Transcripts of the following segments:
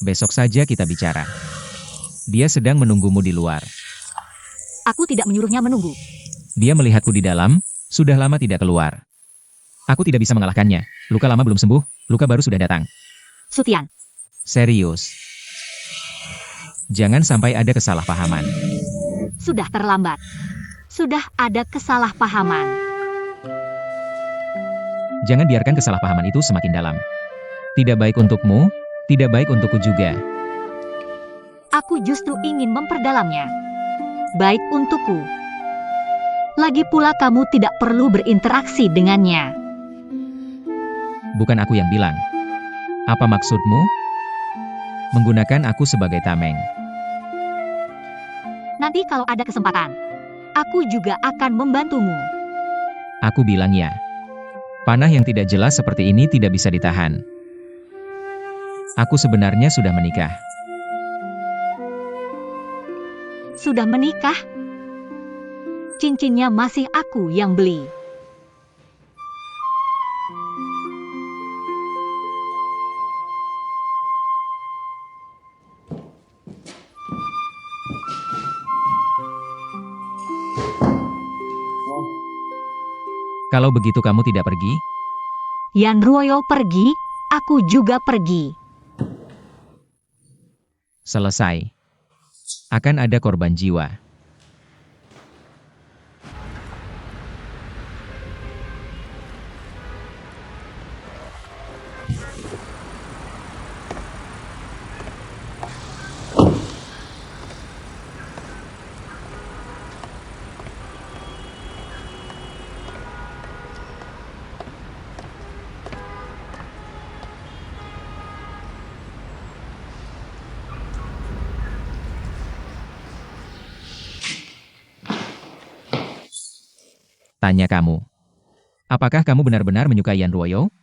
Besok saja kita bicara. Dia sedang menunggumu di luar. Aku tidak menyuruhnya menunggu. Dia melihatku di dalam, sudah lama tidak keluar. Aku tidak bisa mengalahkannya. Luka lama belum sembuh, luka baru sudah datang. Sutian, Serius. Jangan sampai ada kesalahpahaman. sudah terlambat. Sudah ada kesalahpahaman. Jangan biarkan kesalahpahaman itu semakin dalam. Tidak baik untukmu, tidak baik untukku juga. Aku justru ingin memperdalamnya. Baik untukku. Lagi pula kamu tidak perlu berinteraksi dengannya. Bukan aku yang bilang. Apa maksudmu? Menggunakan aku sebagai tameng. Nanti kalau ada kesempatan, aku juga akan membantumu. Aku bilang ya. Panah yang tidak jelas seperti ini tidak bisa ditahan. Aku sebenarnya sudah menikah. Sudah menikah? Cincinnya masih aku yang beli. Kalau begitu kamu tidak pergi? Yan Ruoyo pergi, aku juga pergi. Selesai. Akan ada korban jiwa. Tanya kamu. Apakah kamu benar-benar menyukai Yan Ruoyo?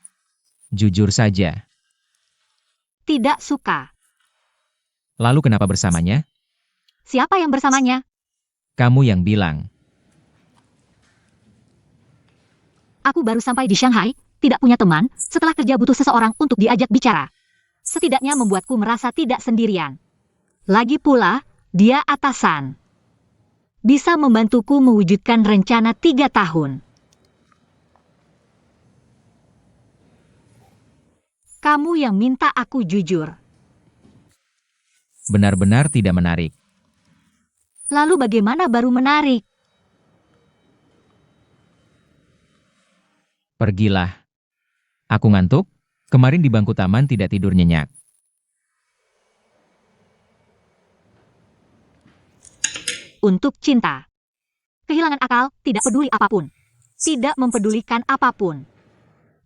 Jujur saja. Tidak suka. Lalu kenapa bersamanya? Siapa yang bersamanya? Kamu yang bilang. Aku baru sampai di Shanghai, tidak punya teman, setelah kerja butuh seseorang untuk diajak bicara. Setidaknya membuatku merasa tidak sendirian. Lagi pula, dia atasan. Bisa membantuku mewujudkan rencana 3 tahun. Kamu yang minta aku jujur. Benar-benar tidak menarik. Lalu bagaimana baru menarik? Pergilah. Aku ngantuk, kemarin di bangku taman tidak tidur nyenyak. Untuk cinta. Kehilangan akal, tidak peduli apapun. Tidak mempedulikan apapun.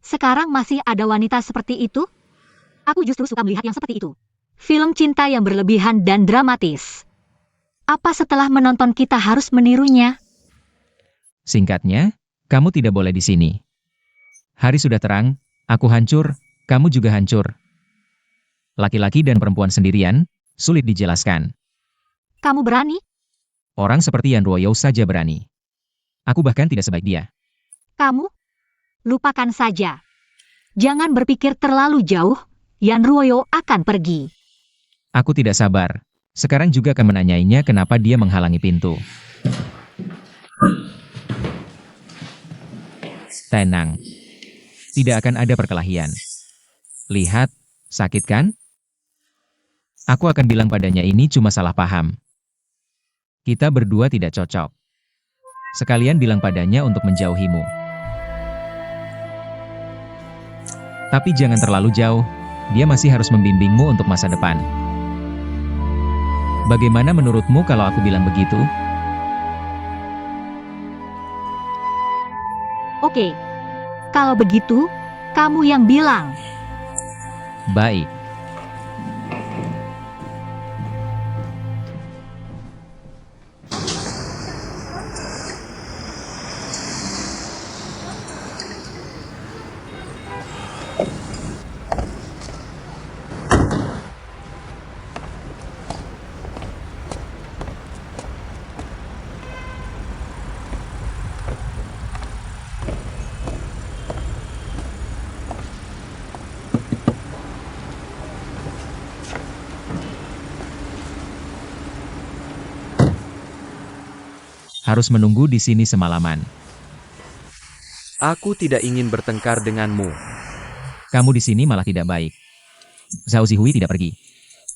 Sekarang masih ada wanita seperti itu? Aku justru suka melihat yang seperti itu. Film cinta yang berlebihan dan dramatis. Apa setelah menonton kita harus menirunya? Singkatnya, kamu tidak boleh di sini. Hari sudah terang, aku hancur, kamu juga hancur. Laki-laki dan perempuan sendirian, sulit dijelaskan. Kamu berani? Orang seperti Yan Ruoyo saja berani. Aku bahkan tidak sebaik dia. Kamu? Lupakan saja. Jangan berpikir terlalu jauh, Yan Ruoyo akan pergi. Aku tidak sabar. Sekarang juga akan menanyainya kenapa dia menghalangi pintu. Tenang. Tidak akan ada perkelahian. Lihat, sakit kan? Aku akan bilang padanya ini cuma salah paham. Kita berdua tidak cocok. Sekalian bilang padanya untuk menjauhimu. Tapi jangan terlalu jauh, dia masih harus membimbingmu untuk masa depan. Bagaimana menurutmu kalau aku bilang begitu? Oke. Kalau begitu, kamu yang bilang. Baik. Harus menunggu di sini semalaman. Aku tidak ingin bertengkar denganmu. Kamu di sini malah tidak baik. Zhao Zihui tidak pergi.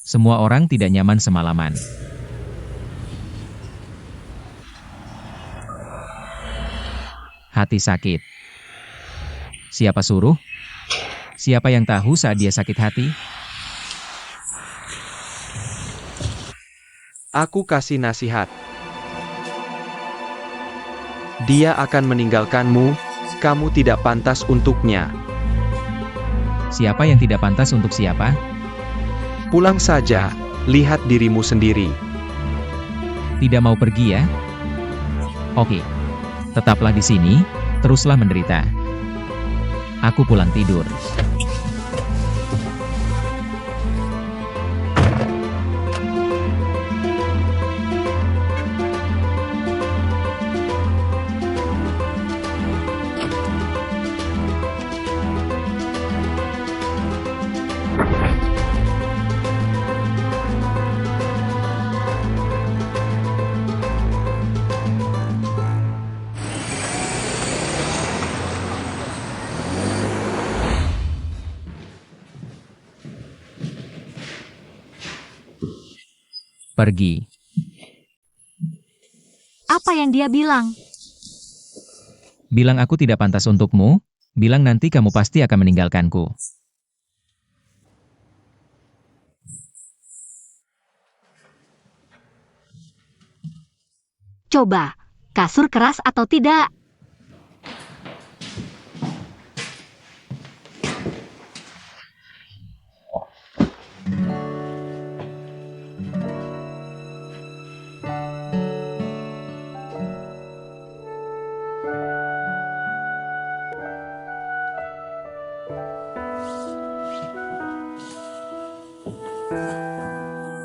Semua orang tidak nyaman semalaman. Hati sakit. Siapa suruh? Siapa yang tahu saat dia sakit hati? Aku kasih nasihat. Dia akan meninggalkanmu, kamu tidak pantas untuknya. Siapa yang tidak pantas untuk siapa? Pulang saja, lihat dirimu sendiri. Tidak mau pergi ya? Oke. Tetaplah di sini, teruslah menderita. Aku pulang tidur. Pergi. Apa yang dia bilang? Bilang aku tidak pantas untukmu, bilang nanti kamu pasti akan meninggalkanku. Coba, kasur keras atau tidak?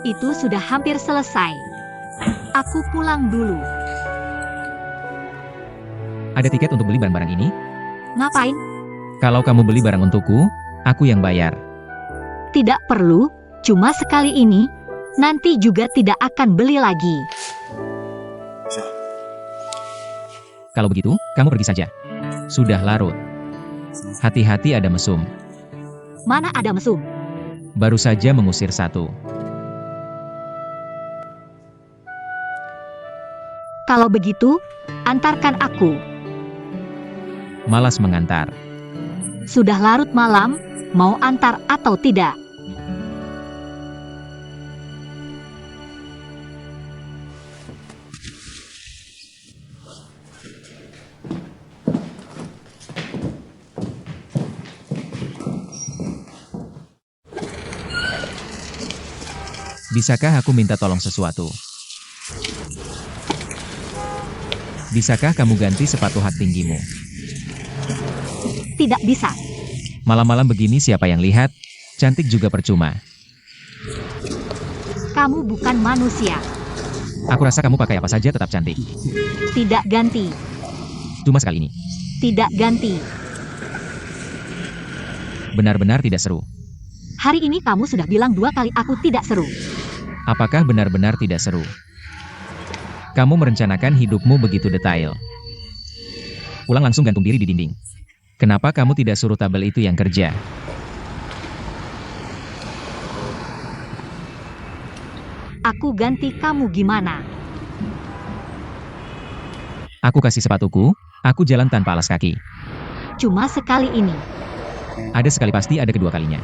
Itu sudah hampir selesai. Aku pulang dulu. Ada tiket untuk beli barang-barang ini? Ngapain? Kalau kamu beli barang untukku, aku yang bayar. Tidak perlu, cuma sekali ini. Nanti juga tidak akan beli lagi. Kalau begitu, kamu pergi saja. Sudah larut. Hati-hati ada mesum. Mana ada mesum? Baru saja mengusir satu. Kalau begitu, antarkan aku. Malas mengantar. Sudah larut malam, mau antar atau tidak? Bisakah aku minta tolong sesuatu? Bisakah kamu ganti sepatu hak tinggimu? Tidak bisa. Malam-malam begini siapa yang lihat? Cantik juga percuma. Kamu bukan manusia. Aku rasa kamu pakai apa saja tetap cantik. Tidak ganti. Cuma sekali ini. Tidak ganti. Benar-benar tidak seru. Hari ini kamu sudah bilang 2 kali aku tidak seru. Apakah benar-benar tidak seru? Kamu merencanakan hidupmu begitu detail. Pulang langsung gantung diri di dinding. Kenapa kamu tidak suruh tabel itu yang kerja? Aku ganti kamu gimana? Aku kasih sepatuku, aku jalan tanpa alas kaki. Cuma sekali ini. Ada sekali pasti ada kedua kalinya.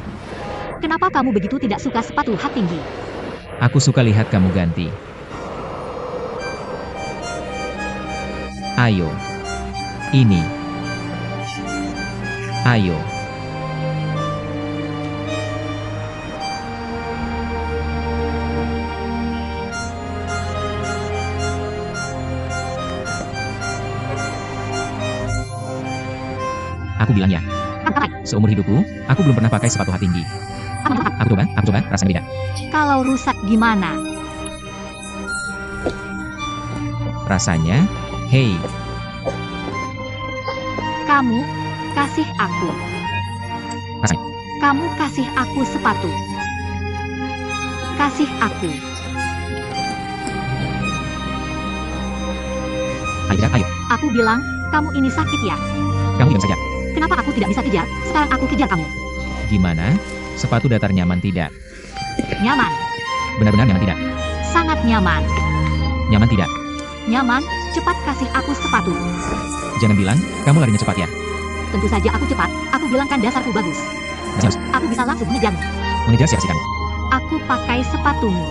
Kenapa kamu begitu tidak suka sepatu hak tinggi? Aku suka lihat kamu ganti. Ayo. Ini. Ayo. Aku bilang ya. Seumur hidupku, aku belum pernah pakai sepatu hak tinggi. Aku coba, rasanya beda. Kalau rusak gimana? Rasanya, hei, Kamu kasih aku. rasanya. Kamu kasih aku sepatu. Kasih aku. bergerak, ayo. Aku bilang, kamu ini sakit ya? Kamu diam saja. Kenapa aku tidak bisa kejar? Sekarang aku kejar kamu. Gimana? Sepatu datar nyaman tidak? Nyaman. Benar-benar nyaman tidak? Sangat nyaman. Nyaman tidak? Nyaman, cepat kasih aku sepatu. Jangan bilang, kamu larinya cepat ya. Tentu saja aku cepat. Aku bilang kan dasarku bagus. Zeus, Aku bisa langsung mengejarmu. mengejar siapa sih kamu? Aku pakai sepatumu.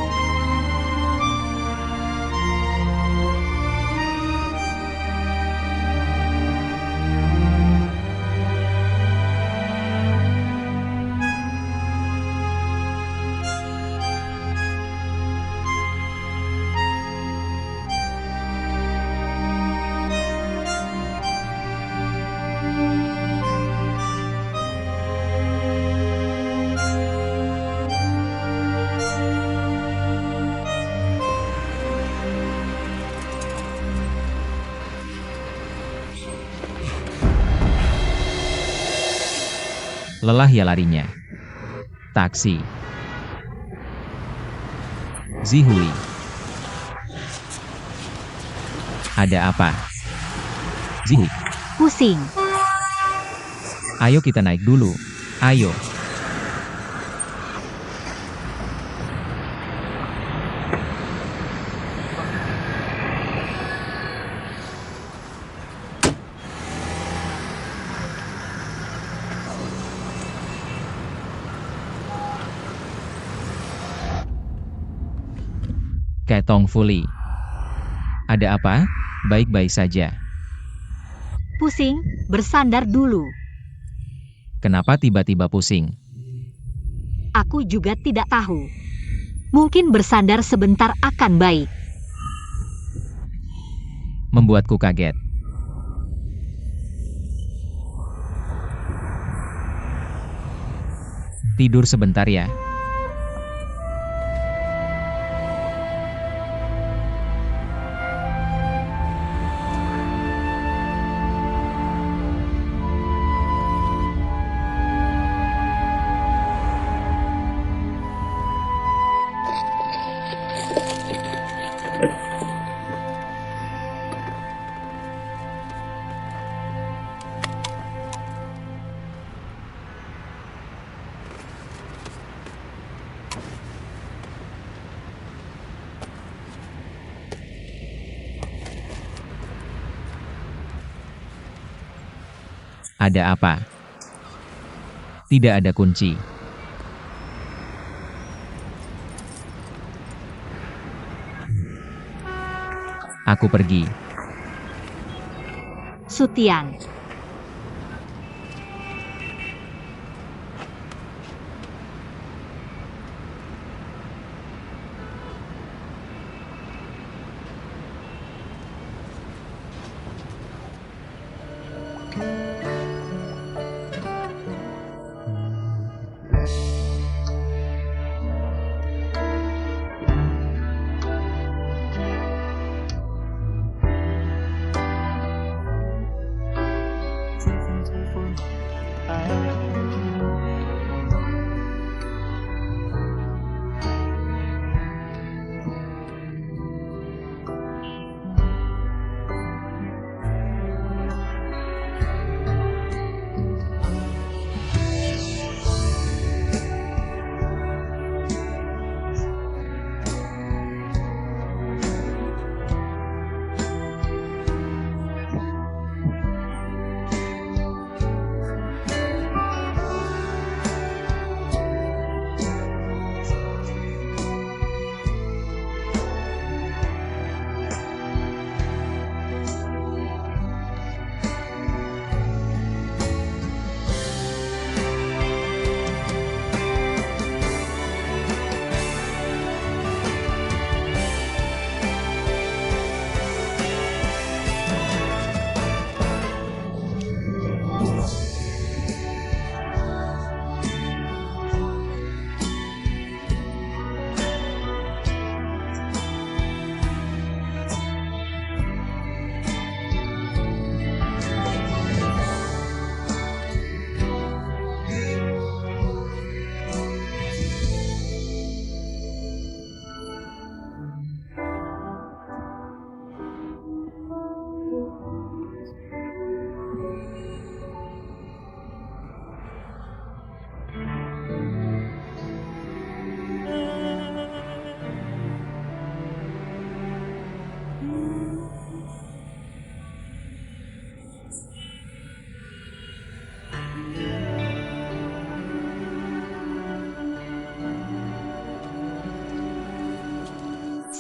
Lelah ya larinya. Taksi. Zihui. Ada apa? Zihui, Pusing. ayo kita naik dulu. Ayo. Ketong Fuli. Ada apa? Baik-baik saja. Pusing, bersandar dulu. Kenapa tiba-tiba pusing? Aku juga tidak tahu. Mungkin bersandar sebentar akan baik. Membuatku kaget. Tidur sebentar ya. Ada apa? Tidak ada kunci. Aku pergi. Sutian.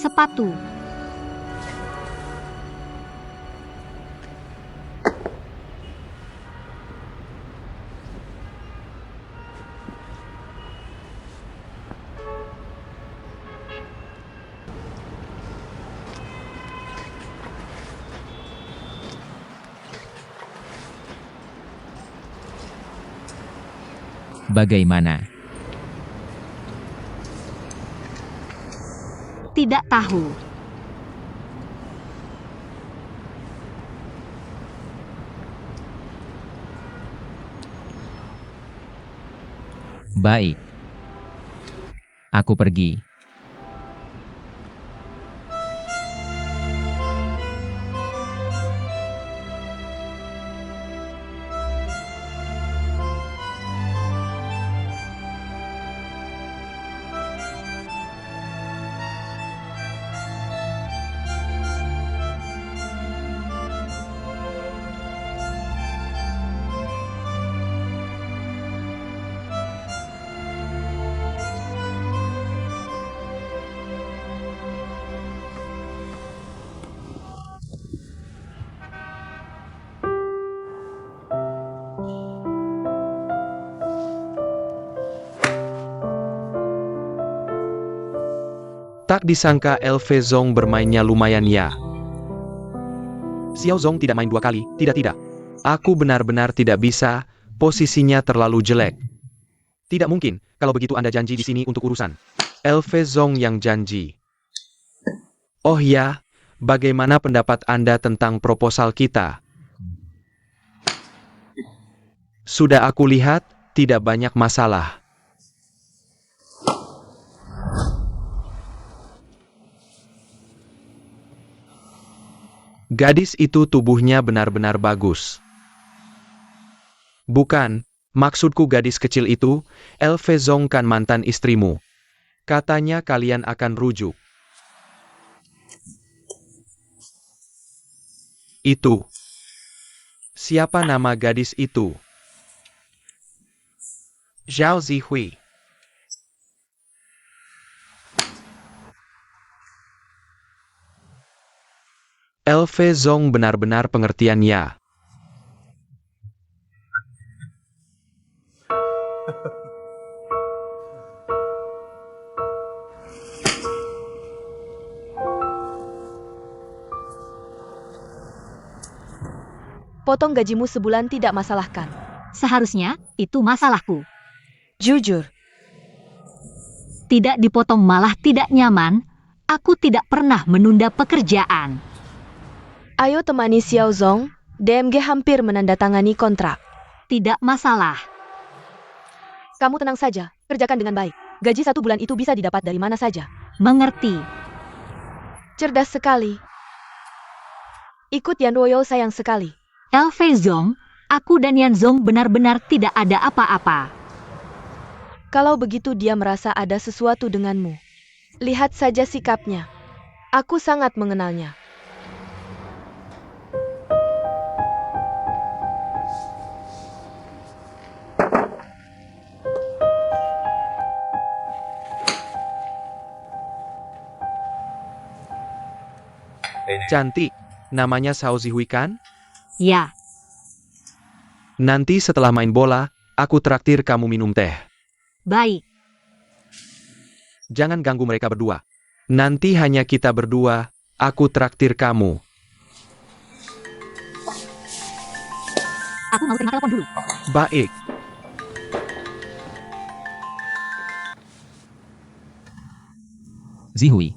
sepatu. Bagaimana? Tidak tahu. Baik. Aku pergi. Tak disangka LV Zong bermainnya lumayan ya. Xiao Zong tidak main 2 kali, tidak. Aku benar-benar tidak bisa, posisinya terlalu jelek. Tidak mungkin, kalau begitu Anda janji di sini untuk urusan. LV Zong yang janji. Oh ya, bagaimana pendapat Anda tentang proposal kita? Sudah aku lihat, tidak banyak masalah. Gadis itu tubuhnya benar-benar bagus. Bukan, maksudku gadis kecil itu, LV Zong kan mantan istrimu. Katanya kalian akan rujuk. Itu. Siapa nama gadis itu? Zhao Zihui. LV Zong benar-benar pengertian ya. Potong gajimu sebulan tidak masalahkan. Seharusnya itu masalahku. Jujur, Tidak dipotong malah tidak nyaman. Aku tidak pernah menunda pekerjaan. ayo temani Xiao Zong. DMG hampir menandatangani kontrak. Tidak masalah. Kamu tenang saja, kerjakan dengan baik. Gaji 1 bulan itu bisa didapat dari mana saja. Mengerti. Cerdas sekali. Ikut Yan Royal sayang sekali. LV Zong, aku dan Yan Zong benar-benar tidak ada apa-apa. Kalau begitu dia merasa ada sesuatu denganmu. Lihat saja sikapnya. Aku sangat mengenalnya. Cantik. Namanya Xiao Zihui kan? Ya, Nanti setelah main bola, aku traktir kamu minum teh. baik. Jangan ganggu mereka berdua. Nanti hanya kita berdua, aku traktir kamu. Aku mau terima telepon dulu. Baik. Zihui.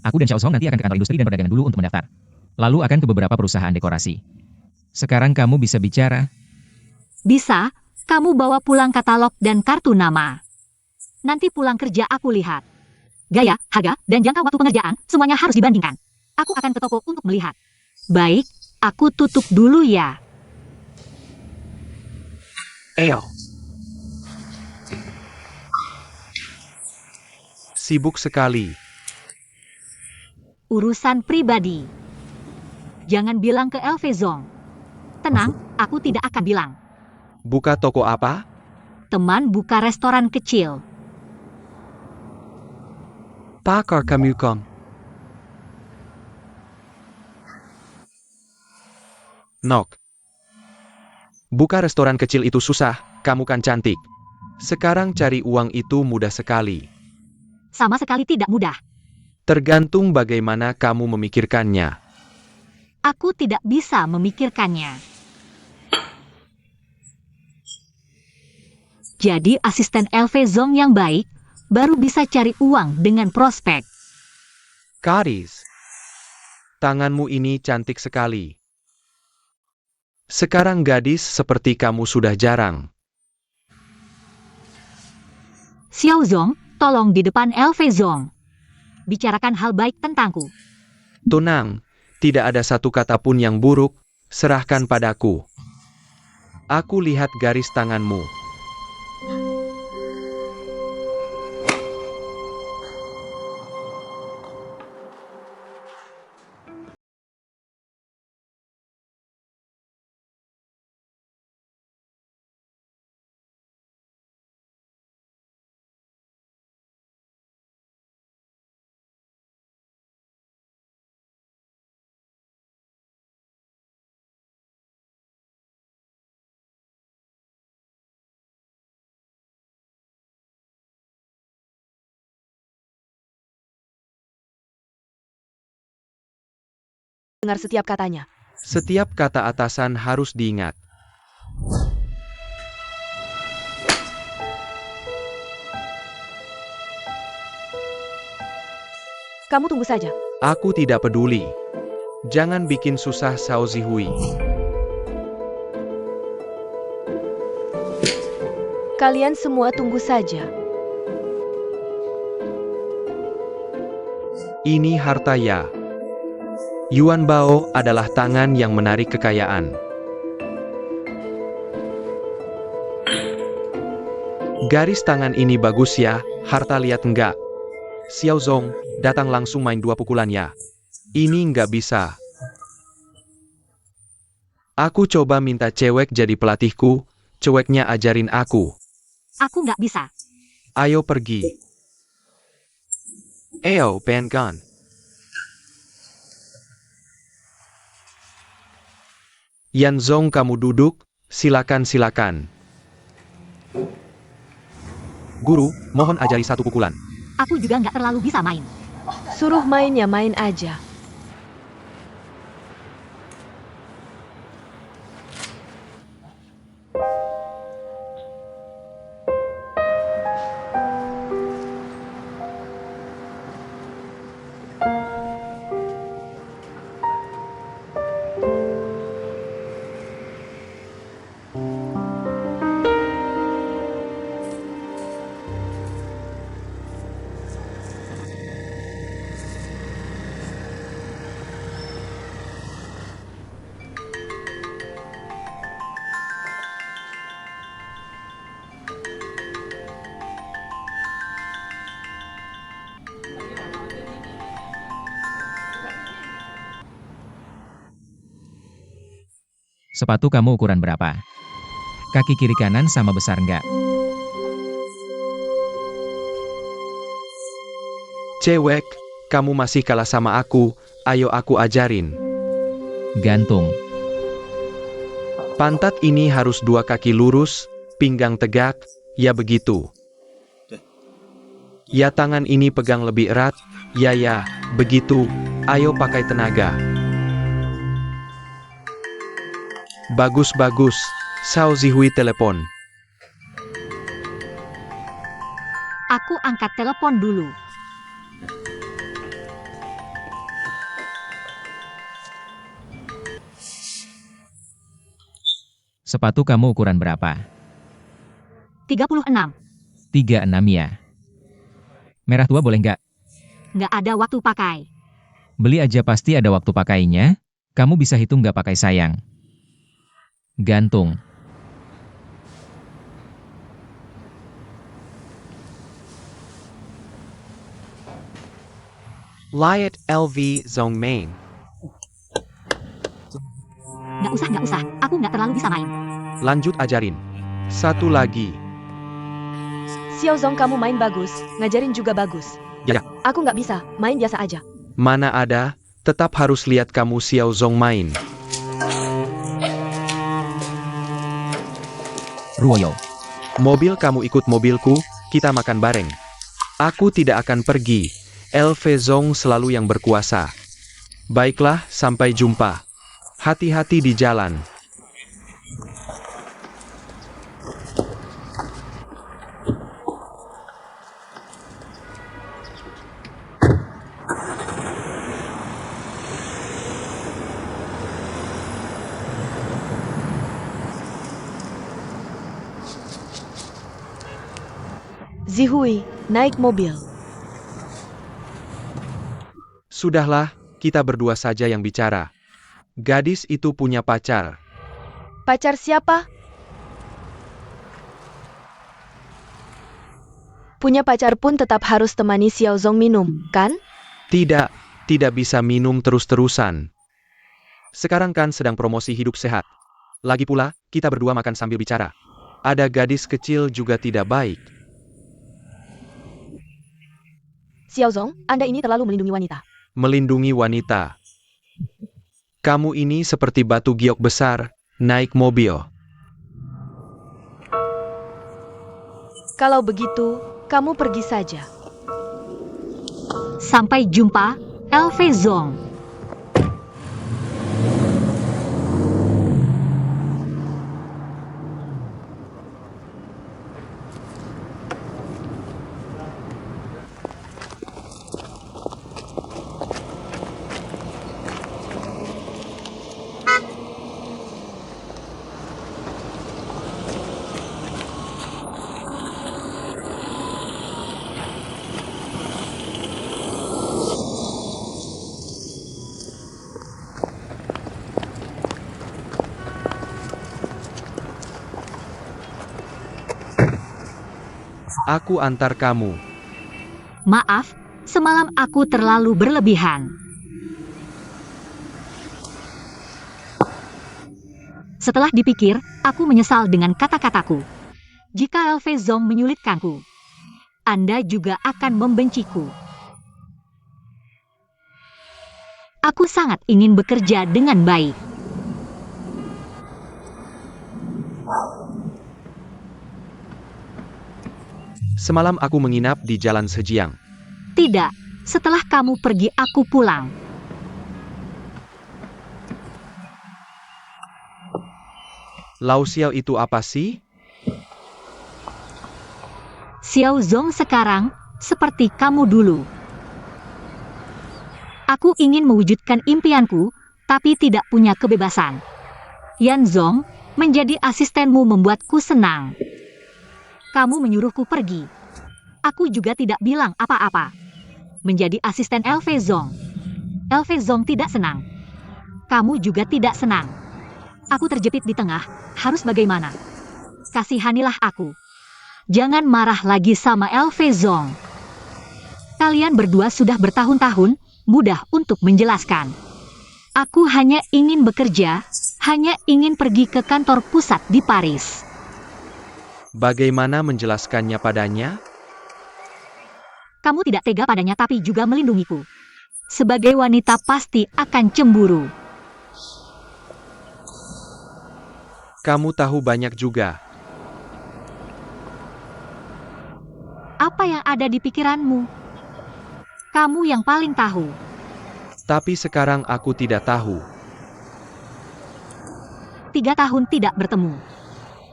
Aku dan Xiao Zong nanti akan ke kantor industri dan perdagangan dulu untuk mendaftar. Lalu akan ke beberapa perusahaan dekorasi. Sekarang kamu bisa bicara. Bisa, kamu bawa pulang katalog dan kartu nama. Nanti pulang kerja aku lihat. Gaya, harga, dan jangka waktu pengerjaan, semuanya harus dibandingkan. Aku akan ke toko untuk melihat. Baik, aku tutup dulu ya. Eyo. Sibuk sekali. Urusan pribadi. Jangan bilang ke LV Zong. Tenang, aku tidak akan bilang. Buka toko apa? Teman buka restoran kecil. Pakar kamu kom. Nok. Buka restoran kecil itu susah, kamu kan cantik. Sekarang cari uang itu mudah sekali. Sama sekali tidak mudah. Tergantung bagaimana kamu memikirkannya. Aku tidak bisa memikirkannya. Jadi asisten LV Zong yang baik baru bisa cari uang dengan prospek. Karis, tanganmu ini cantik sekali. Sekarang gadis seperti kamu sudah jarang. Xiao Zong, tolong di depan LV Zong. Bicarakan hal baik tentangku. Tenang, tidak ada satu kata pun yang buruk, serahkan padaku. Aku lihat garis tanganmu. Dengar setiap katanya. Setiap kata atasan harus diingat. Kamu tunggu saja. Aku tidak peduli. Jangan bikin susah Xiao Zihui. Kalian semua tunggu saja. Ini harta ya. Yuan Bao adalah tangan yang menarik kekayaan. Garis tangan ini bagus ya, harta lihat enggak? Xiao Zong, datang langsung main 2 pukulan ya. Ini enggak bisa. Aku coba minta cewek jadi pelatihku, ceweknya ajarin aku. Aku nggak bisa. Ayo pergi. Ayo, penkan. Yan Zong, kamu duduk, silakan. Guru, mohon ajari 1 pukulan. Aku juga nggak terlalu bisa main. Suruh main ya main aja. Sepatu kamu ukuran berapa? Kaki kiri kanan sama besar nggak? Cewek, kamu masih kalah sama aku, ayo aku ajarin. Gantung. Pantat ini harus 2 kaki lurus, pinggang tegak, ya begitu. Ya tangan ini pegang lebih erat, ya, begitu, ayo pakai tenaga. Bagus, Xiao Zihui telepon. Aku angkat telepon dulu. Sepatu kamu ukuran berapa? 36. 36 ya. Merah tua boleh nggak? Nggak ada waktu pakai. Beli aja pasti ada waktu pakainya. Kamu bisa hitung nggak pakai sayang. Gantung. Liat LV Zong Main. Nggak usah. Aku nggak terlalu bisa main. Lanjut ajarin. 1 lagi. Xiao Zong, kamu main bagus, ngajarin juga bagus. Ya. Aku nggak bisa, main biasa aja. Mana ada, tetap harus lihat kamu Xiao Zong main. Ruoyo. Mobil kamu ikut mobilku, kita makan bareng. Aku tidak akan pergi. Elvezong selalu yang berkuasa. Baiklah, sampai jumpa. Hati-hati di jalan. Zihui, naik mobil. Sudahlah, kita berdua saja yang bicara. Gadis itu punya pacar. Pacar siapa? Punya pacar pun tetap harus temani Xiaozong minum, kan? Tidak bisa minum terus-terusan. Sekarang kan sedang promosi hidup sehat. Lagi pula, kita berdua makan sambil bicara. Ada gadis kecil juga tidak baik. Xiaozong, Anda ini terlalu melindungi wanita. Melindungi wanita. Kamu ini seperti batu giok besar, naik mobil. Kalau begitu, kamu pergi saja. Sampai jumpa, Elvezong. Aku antar kamu. Maaf, semalam aku terlalu berlebihan. Setelah dipikir, aku menyesal dengan kata-kataku. Jika Elvezong menyulitkanku, Anda juga akan membenciku. Aku sangat ingin bekerja dengan baik. Semalam aku menginap di Jalan Sejiang. Tidak, setelah kamu pergi aku pulang. Lau Xiao itu apa sih? Xiaozong sekarang, seperti kamu dulu. Aku ingin mewujudkan impianku, tapi tidak punya kebebasan. Yanzong, menjadi asistenmu membuatku senang. Kamu menyuruhku pergi. Aku juga tidak bilang apa-apa. Menjadi asisten Elvezong. Elvezong tidak senang. Kamu juga tidak senang. Aku terjepit di tengah, harus bagaimana? Kasihanilah aku. Jangan marah lagi sama Elvezong. Kalian berdua sudah bertahun-tahun, mudah untuk menjelaskan. Aku hanya ingin bekerja, hanya ingin pergi ke kantor pusat di Paris. Bagaimana menjelaskannya padanya? Kamu tidak tega padanya tapi juga melindungiku. Sebagai wanita pasti akan cemburu. Kamu tahu banyak juga. Apa yang ada di pikiranmu? Kamu yang paling tahu. Tapi sekarang aku tidak tahu. 3 tahun tidak bertemu.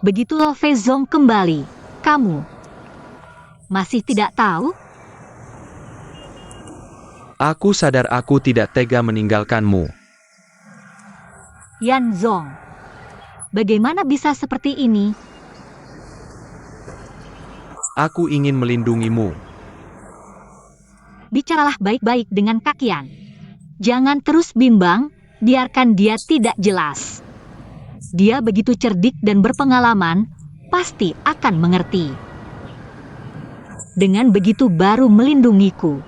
Begitu Elvezong kembali, kamu masih tidak tahu? Aku sadar aku tidak tega meninggalkanmu. Yanzong, bagaimana bisa seperti ini? Aku ingin melindungimu. Bicaralah baik-baik dengan Kakian. Jangan terus bimbang, biarkan dia tidak jelas. Dia begitu cerdik dan berpengalaman, pasti akan mengerti. Dengan begitu baru melindungiku.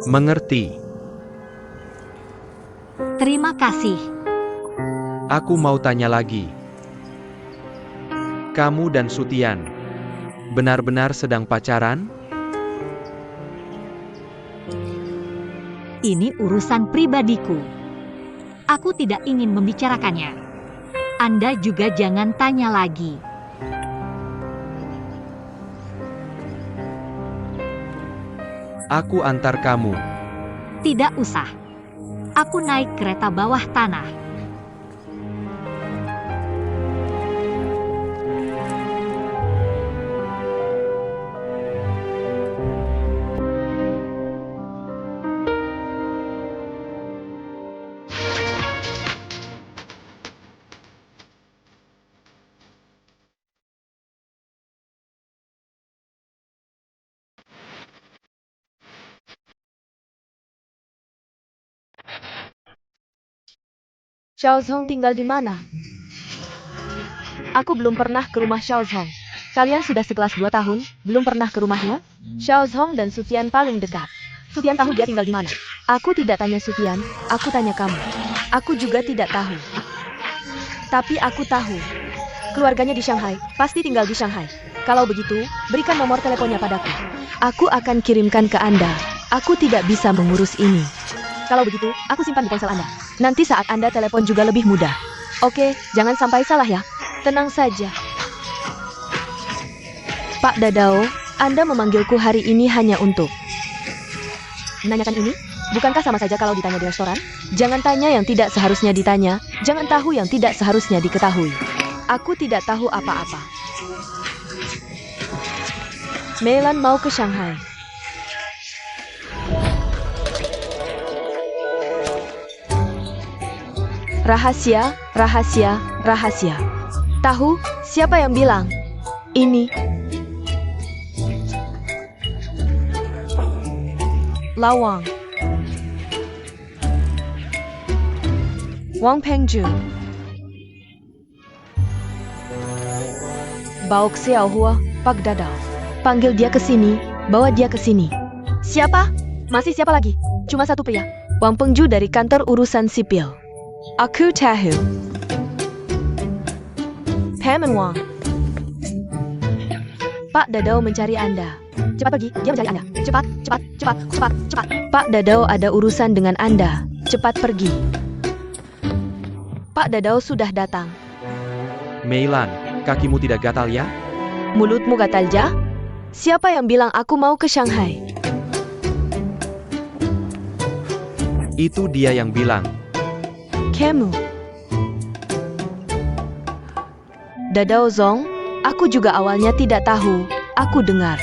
Mengerti. Terima kasih. Aku mau tanya lagi. Kamu dan Sutian, benar-benar sedang pacaran? Ini urusan pribadiku. Aku tidak ingin membicarakannya. Anda juga jangan tanya lagi. Aku antar kamu. Tidak usah. Aku naik kereta bawah tanah. Xiaozhong tinggal di mana? Aku belum pernah ke rumah Xiaozhong. Kalian sudah sekelas 2 tahun, belum pernah ke rumahnya? Xiaozhong dan Sufyan paling dekat. Sufyan tahu dia tinggal di mana? Aku tidak tanya Sufyan, aku tanya kamu. Aku juga tidak tahu. Tapi aku tahu. Keluarganya di Shanghai, pasti tinggal di Shanghai. Kalau begitu, berikan nomor teleponnya padaku. Aku akan kirimkan ke Anda. Aku tidak bisa mengurus ini. Kalau begitu, aku simpan di ponsel Anda. Nanti saat Anda telepon juga lebih mudah. Oke, jangan sampai salah ya. Tenang saja. Pak Dadao, Anda memanggilku hari ini hanya untuk menanyakan ini? Bukankah sama saja kalau ditanya di restoran? Jangan tanya yang tidak seharusnya ditanya, jangan tahu yang tidak seharusnya diketahui. Aku tidak tahu apa-apa. Meilan mau ke Shanghai. Rahasia, rahasia, rahasia. Tahu siapa yang bilang? Ini. Lawang. Wang Pengju. Baok Xiaohua, Pak Dadao. Panggil dia ke sini, bawa dia ke sini. Siapa? Masih siapa lagi? Cuma satu pria. Wang Pengju dari kantor urusan sipil. Aku tahu. Paman Wang. Pak Dadao mencari Anda. Cepat pergi, dia mencari Anda. Cepat, cepat, cepat, cepat, cepat. Pak Dadao ada urusan dengan Anda. Cepat pergi. Pak Dadao sudah datang. Meilan, kakimu tidak gatal ya? Mulutmu gatal ja? Siapa yang bilang aku mau ke Shanghai? Itu dia yang bilang. Kamu. Dadao Zong, aku juga awalnya tidak tahu. Aku dengar.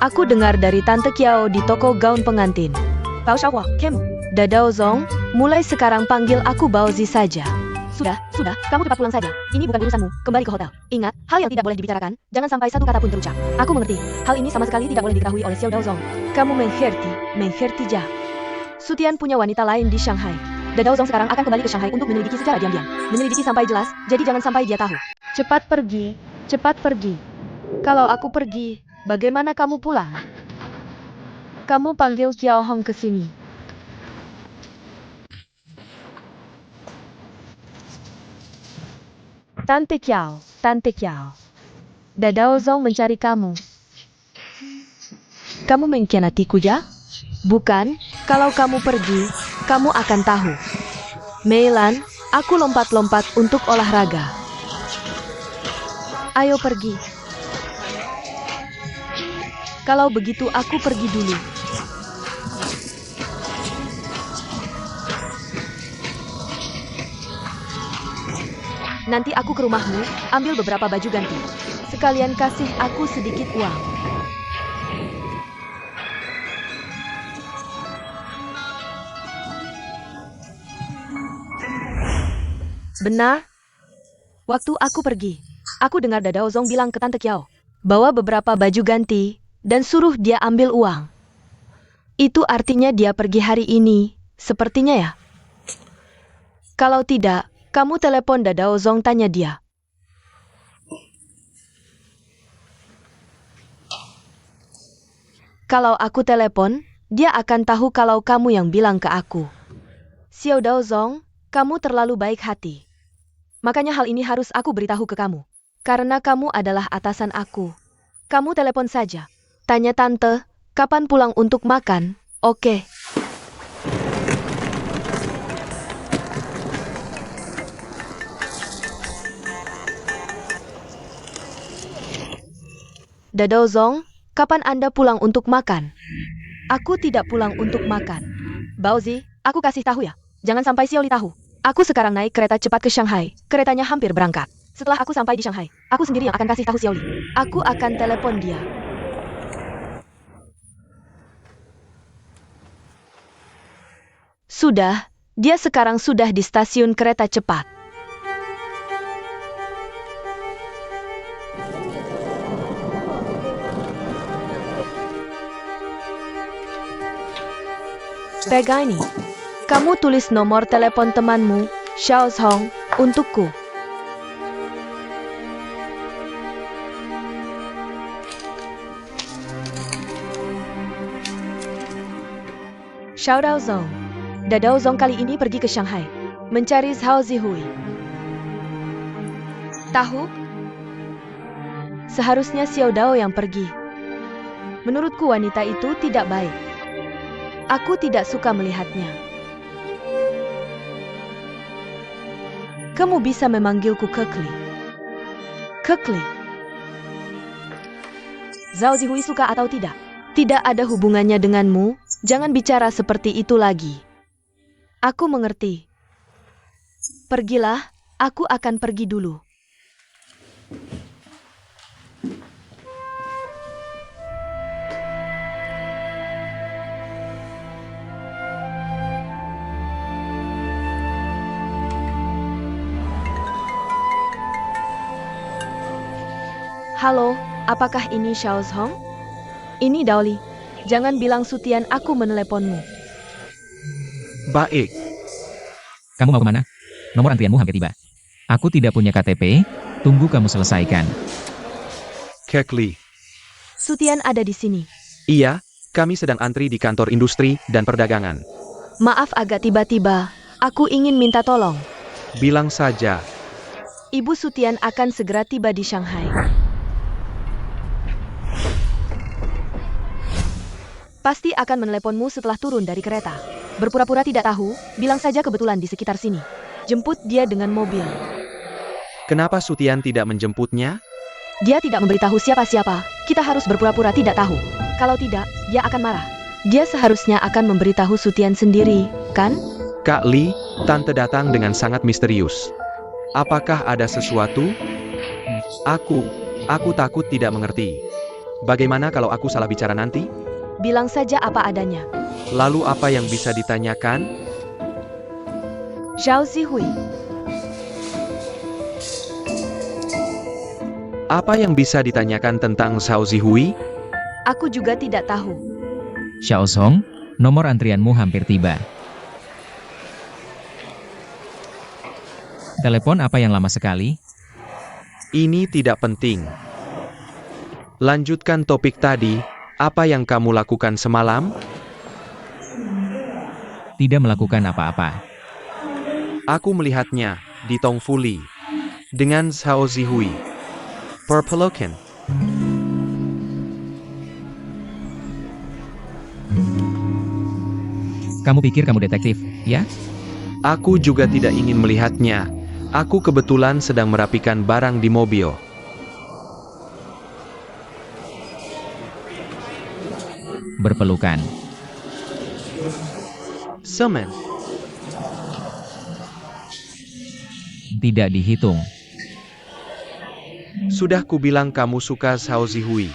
Aku dengar dari Tante Kiao di toko gaun pengantin. Bao Xiaohua, Kamu. Dadao Zong, mulai sekarang panggil aku Baozi saja. Sudah, kamu cepat pulang saja. Ini bukan urusanmu, kembali ke hotel. Ingat, hal yang tidak boleh dibicarakan, jangan sampai satu kata pun terucap. Aku mengerti, hal ini sama sekali tidak boleh diketahui oleh Xiao Dao Zong. Kamu mengerti ja. Sutian punya wanita lain di Shanghai. Dadao Zong sekarang akan kembali ke Shanghai untuk menyelidiki secara diam-diam. Menyelidiki sampai jelas, jadi jangan sampai dia tahu. Cepat pergi, cepat pergi. Kalau aku pergi, bagaimana kamu pulang? Kamu panggil Kiao Hong ke sini. Tante Kiao. Dadao Zong mencari kamu. Kamu mengkhianatiku ya? Bukan, kalau kamu pergi, kamu akan tahu. Meilan, aku lompat-lompat untuk olahraga. Ayo pergi. Kalau begitu aku pergi dulu. Nanti aku ke rumahmu, ambil beberapa baju ganti. Sekalian kasih aku sedikit uang. Benar? Waktu aku pergi, aku dengar Dadao Zong bilang ke Tante Kiao, bawa beberapa baju ganti, dan suruh dia ambil uang. Itu artinya dia pergi hari ini, sepertinya ya? Kalau tidak, kamu telepon Dadao Zong tanya dia. Kalau aku telepon, dia akan tahu kalau kamu yang bilang ke aku. Xiao Dao Zong, kamu terlalu baik hati. Makanya hal ini harus aku beritahu ke kamu. Karena kamu adalah atasan aku. Kamu telepon saja. Tanya tante, kapan pulang untuk makan? Oke. Dadao Zong, kapan Anda pulang untuk makan? Aku tidak pulang untuk makan. Baozi, aku kasih tahu ya. Jangan sampai Xiaoli tahu. Aku sekarang naik kereta cepat ke Shanghai. Keretanya hampir berangkat. Setelah aku sampai di Shanghai, aku sendiri yang akan kasih tahu Xiaoli. Aku akan telepon dia. Sudah, dia sekarang sudah di stasiun kereta cepat. Pegang ini. Kamu tulis nomor telepon temanmu, Xiao Hong, untukku. Xiao Daozong. Dadao Zong kali ini pergi ke Shanghai, mencari Zhao Zihui. Tahu? Seharusnya Xiao Dao yang pergi. Menurutku wanita itu tidak baik. Aku tidak suka melihatnya. Kamu bisa memanggilku Kekli. Kekli. Zhao Zihui suka atau tidak? Tidak ada hubungannya denganmu, jangan bicara seperti itu lagi. Aku mengerti. Pergilah, aku akan pergi dulu. Halo, apakah ini Xiao Hong? Ini Daoli. Jangan bilang Sutian aku meneleponmu. Baik. Kamu mau kemana? Nomor antrianmu hampir tiba. Aku tidak punya KTP, tunggu kamu selesaikan. Kekli. Sutian ada di sini. Iya, kami sedang antri di kantor industri dan perdagangan. Maaf agak tiba-tiba, aku ingin minta tolong. Bilang saja. Ibu Sutian akan segera tiba di Shanghai. Pasti akan meneleponmu setelah turun dari kereta. Berpura-pura tidak tahu, bilang saja kebetulan di sekitar sini. Jemput dia dengan mobil. Kenapa Sutian tidak menjemputnya? Dia tidak memberitahu siapa-siapa, kita harus berpura-pura tidak tahu. Kalau tidak, dia akan marah. Dia seharusnya akan memberitahu Sutian sendiri, kan? Kak Li, tante datang dengan sangat misterius. Apakah ada sesuatu? Aku takut tidak mengerti. Bagaimana kalau aku salah bicara nanti? Bilang saja apa adanya. Lalu apa yang bisa ditanyakan? Zhao Zihui. Apa yang bisa ditanyakan tentang Zhao Zihui? Aku juga tidak tahu. Xiao Hong, nomor antrianmu hampir tiba. Telepon apa yang lama sekali? Ini tidak penting. Lanjutkan topik tadi, apa yang kamu lakukan semalam? Tidak melakukan apa-apa. Aku melihatnya di Tongfuli dengan Zhao Zihui. Perpelokan. Kamu pikir kamu detektif, ya? Aku juga tidak ingin melihatnya. Aku kebetulan sedang merapikan barang di mobil. Berpelukan. Semen. Tidak dihitung. Sudah kubilang kamu suka Zhao Zihui.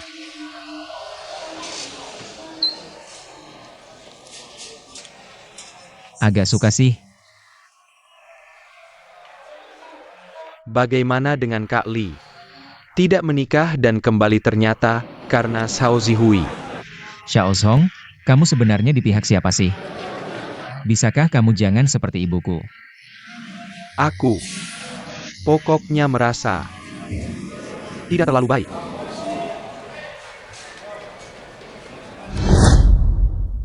Agak suka sih. Bagaimana dengan Kak Li? Tidak menikah dan kembali ternyata karena Zhao Zihui. Xiao Hong, kamu sebenarnya di pihak siapa sih? Bisakah kamu jangan seperti ibuku? Aku pokoknya merasa tidak terlalu baik.